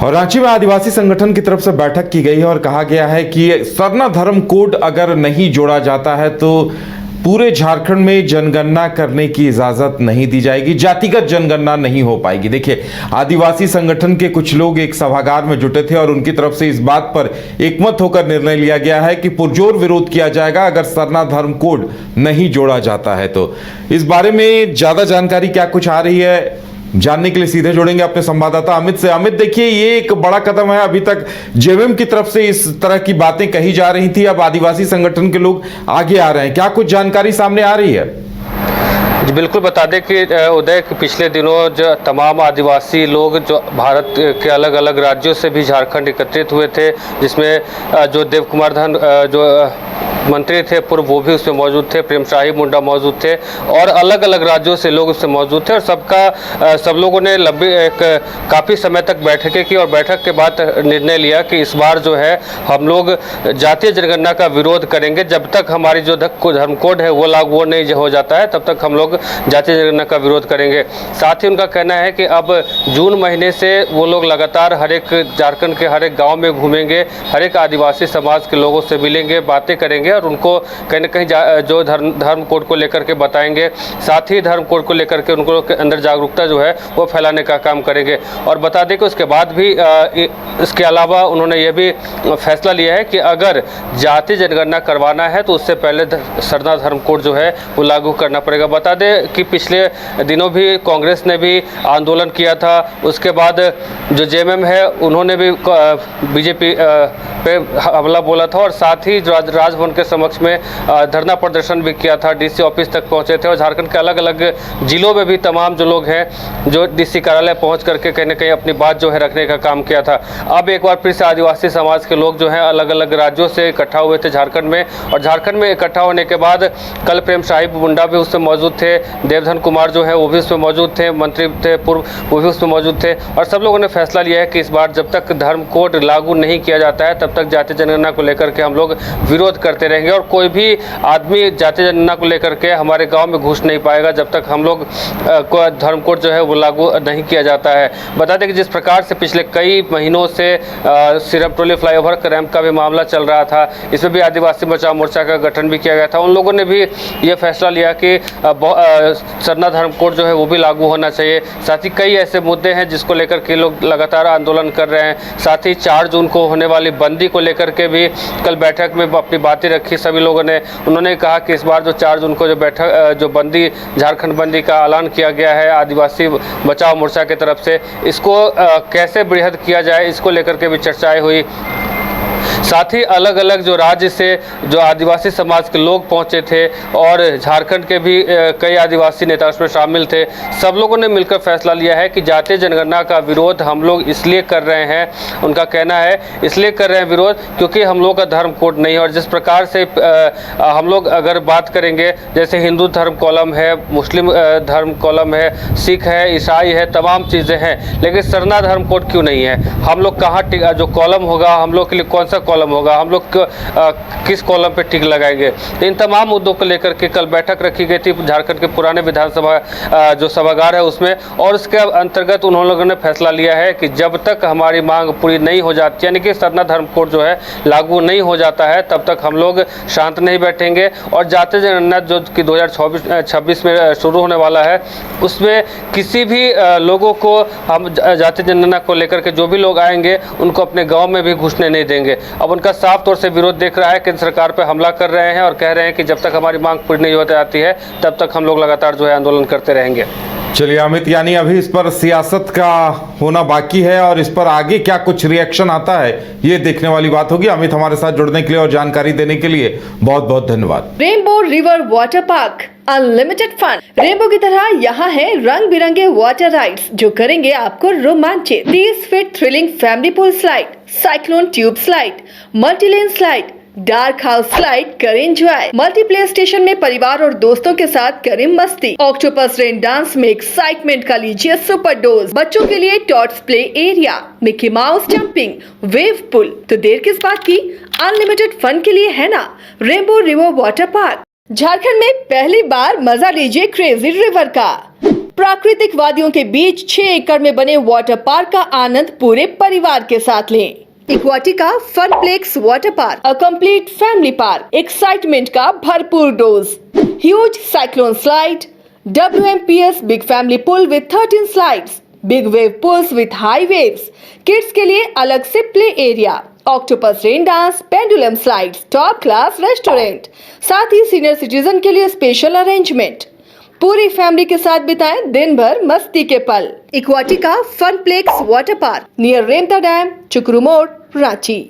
और रांची में आदिवासी संगठन की तरफ से बैठक की गई है और कहा गया है कि सरना धर्म कोड अगर नहीं जोड़ा जाता है तो पूरे झारखंड में जनगणना करने की इजाजत नहीं दी जाएगी, जातिगत जनगणना नहीं हो पाएगी। देखिए, आदिवासी संगठन के कुछ लोग एक सभागार में जुटे थे और उनकी तरफ से इस बात पर एकमत होकर निर्णय लिया गया है कि पुरजोर विरोध किया जाएगा अगर सरना धर्म कोड नहीं जोड़ा जाता है तो। इस बारे में ज्यादा जानकारी क्या कुछ आ रही है जानने के लिए सीधे जुड़ेंगे अपने संवाददाता अमित से। अमित, देखिए, ये एक बड़ा कदम है। अभी तक जेवीएम की तरफ से इस तरह की बातें कही जा रही थी, अब आदिवासी संगठन के लोग आगे आ रहे हैं। क्या कुछ जानकारी सामने आ रही है? जी बिल्कुल, बता दें कि उदय पिछले दिनों जो तमाम आदिवासी लोग जो भारत के अलग अलग राज्यों से भी झारखंड एकत्रित हुए थे, जिसमें जो देव कुमार धन जो मंत्री थे पूर्व, वो भी उसमें मौजूद थे, प्रेम शाही मुंडा मौजूद थे और अलग अलग राज्यों से लोग उसमें मौजूद थे। और सब लोगों ने काफ़ी समय तक बैठकें की और बैठक के बाद निर्णय लिया कि इस बार जो है हम लोग जातीय जनगणना का विरोध करेंगे। जब तक हमारी जो धर्म कोड है वो लागू नहीं हो जाता है तब तक हम लोग जातीय जनगणना का विरोध करेंगे। साथ ही उनका कहना है कि अब जून महीने से वो लोग लगातार हर एक झारखंड के हर एक गाँव में घूमेंगे, हर एक आदिवासी समाज के लोगों से मिलेंगे, बातें करेंगे और उनको कहीं ना कहीं जो धर्म कोड को लेकर के बताएंगे। साथ ही धर्म कोड को लेकर के उनको अंदर जागरूकता जो है वो फैलाने का काम करेंगे। और बता दें कि उसके बाद भी इसके अलावा उन्होंने ये भी फैसला लिया है कि अगर जाति जनगणना करवाना है तो उससे पहले सरना धर्म कोड जो है वो लागू करना पड़ेगा। बता दें कि पिछले दिनों भी कांग्रेस ने भी आंदोलन किया था, उसके बाद जो जेएमएम है उन्होंने भी बीजेपी पे हमला बोला था और साथ ही राजभवन के समक्ष में धरना प्रदर्शन भी किया था, डीसी ऑफिस तक पहुंचे थे और झारखंड के अलग अलग जिलों में भी तमाम जो लोग हैं जो डीसी कार्यालय पहुंच करके कहीं ना कहीं अपनी बात जो है रखने का काम किया था। अब एक बार फिर से आदिवासी समाज के लोग जो हैं अलग अलग राज्यों से इकट्ठा हुए थे झारखंड में, और झारखंड में इकट्ठा होने के बाद कल प्रेम शाही मुंडा भी उसमें मौजूद थे, देवधन कुमार जो है वो भी उसमें मौजूद थे, मंत्री थे पूर्व वो भी उसमें मौजूद थे। और सब लोगों ने फैसला लिया है कि इस बार जब तक धर्म कोड लागू नहीं किया जाता है तब तक जातीय जनगणना को लेकर के हम लोग विरोध करते रहेंगे और कोई भी आदमी जातीय जनगणना को लेकर के हमारे गांव में घुस नहीं पाएगा जब तक हम लोग को धर्म कोड जो है वो लागू नहीं किया जाता है। बता दें कि जिस प्रकार से पिछले कई महीनों से सिरम टोली फ्लाईओवर रैंप का भी मामला चल रहा था, इसमें भी आदिवासी बचाव मोर्चा का गठन भी किया गया था। उन लोगों ने भी ये फैसला लिया कि सरना धर्म कोड जो है वो भी लागू होना चाहिए। साथ ही कई ऐसे मुद्दे हैं जिसको लेकर के लोग लगातार आंदोलन कर रहे हैं। साथ ही 4 जून को होने वाली बंदी को लेकर के भी कल बैठक में अपनी बातें रखी सभी लोगों ने। उन्होंने कहा कि इस बार जो 4 जून को जो बंदी झारखंड बंदी का ऐलान किया गया है आदिवासी बचाव मोर्चा की तरफ से, इसको कैसे बृहद किया जाए इसको लेकर के भी चर्चाएं हुई। साथ ही अलग अलग जो राज्य से जो आदिवासी समाज के लोग पहुंचे थे और झारखंड के भी कई आदिवासी नेता उसमें शामिल थे, सब लोगों ने मिलकर फैसला लिया है कि जातीय जनगणना का विरोध हम लोग इसलिए कर रहे हैं, उनका कहना है इसलिए कर रहे हैं विरोध क्योंकि हम लोग का धर्म कोड नहीं है। और जिस प्रकार से हम लोग अगर बात करेंगे, जैसे हिंदू धर्म कॉलम है, मुस्लिम धर्म कॉलम है, सिख है, ईसाई है, तमाम चीज़ें हैं, लेकिन सरना धर्म कोड क्यों नहीं है? हम लोग कहाँ जो कॉलम होगा हम लोग के लिए कौन सा कॉलम होगा, हम लोग किस कॉलम पे टिक लगाएंगे? इन तमाम मुद्दों को लेकर के कल बैठक रखी गई थी झारखंड के पुराने विधानसभा जो सभागार है उसमें, और उसके अंतर्गत उन लोगों ने फैसला लिया है कि जब तक हमारी मांग पूरी नहीं हो जाती, यानी कि सरना धर्म कोड जो है लागू नहीं हो जाता है, तब तक हम लोग शांत नहीं बैठेंगे। और जातीय जनगणना जो कि 2026 में शुरू होने वाला है, उसमें किसी भी लोगों को हम जातीय जनगणना को लेकर के जो भी लोग आएंगे उनको अपने गाँव में भी घुसने नहीं देंगे। अब उनका साफ तौर से विरोध देख रहा है, केंद्र सरकार पे हमला कर रहे हैं और कह रहे हैं कि जब तक हमारी मांग पूरी नहीं हो जाती है तब तक हम लोग लगातार जो है आंदोलन करते रहेंगे। चलिए अमित, यानी अभी इस पर सियासत का होना बाकी है और इस पर आगे क्या कुछ रिएक्शन आता है ये देखने वाली बात होगी। अमित, हमारे साथ जुड़ने के लिए और जानकारी देने के लिए बहुत बहुत धन्यवाद। Rainbow River Water Park, unlimited fun. Rainbow की तरह यहाँ है रंग बिरंगे वाटर राइड्स जो करेंगे आपको रोमांचित। 30 feet thrilling family pool slide, cyclone tube slide, multilane slide, dark house slide करें एंजॉय। मल्टीप्लेयर स्टेशन में परिवार और दोस्तों के साथ करें मस्ती। ऑक्टोपस रेन डांस में एक्साइटमेंट का लीजिए सुपर डोज। बच्चों के लिए tots play area, Mickey Mouse jumping, wave pool. तो देर किस बात की, अनलिमिटेड फन के लिए है ना rainbow River Water park. Jharkhand में पहली बार मजा लीजिए क्रेजी रिवर का। प्राकृतिक वादियों के बीच 6 एकड़ में बने वाटर पार्क का आनंद पूरे परिवार के साथ लें। Aquatica Funplex water park, a complete family park, excitement का भरपूर dose, huge cyclone slide, WMPS big family pool with 13 slides, big wave pools with high waves, kids के लिए अलग से play area, octopus rain dance, pendulum slides, top class restaurant, साथ ही senior citizen के लिए स्पेशल अरेंजमेंट। पूरी family के साथ बिताएं दिन भर मस्ती के पल। इक्वाटिका Funplex water park near Remta dam, चुकरू मोड़, रांची।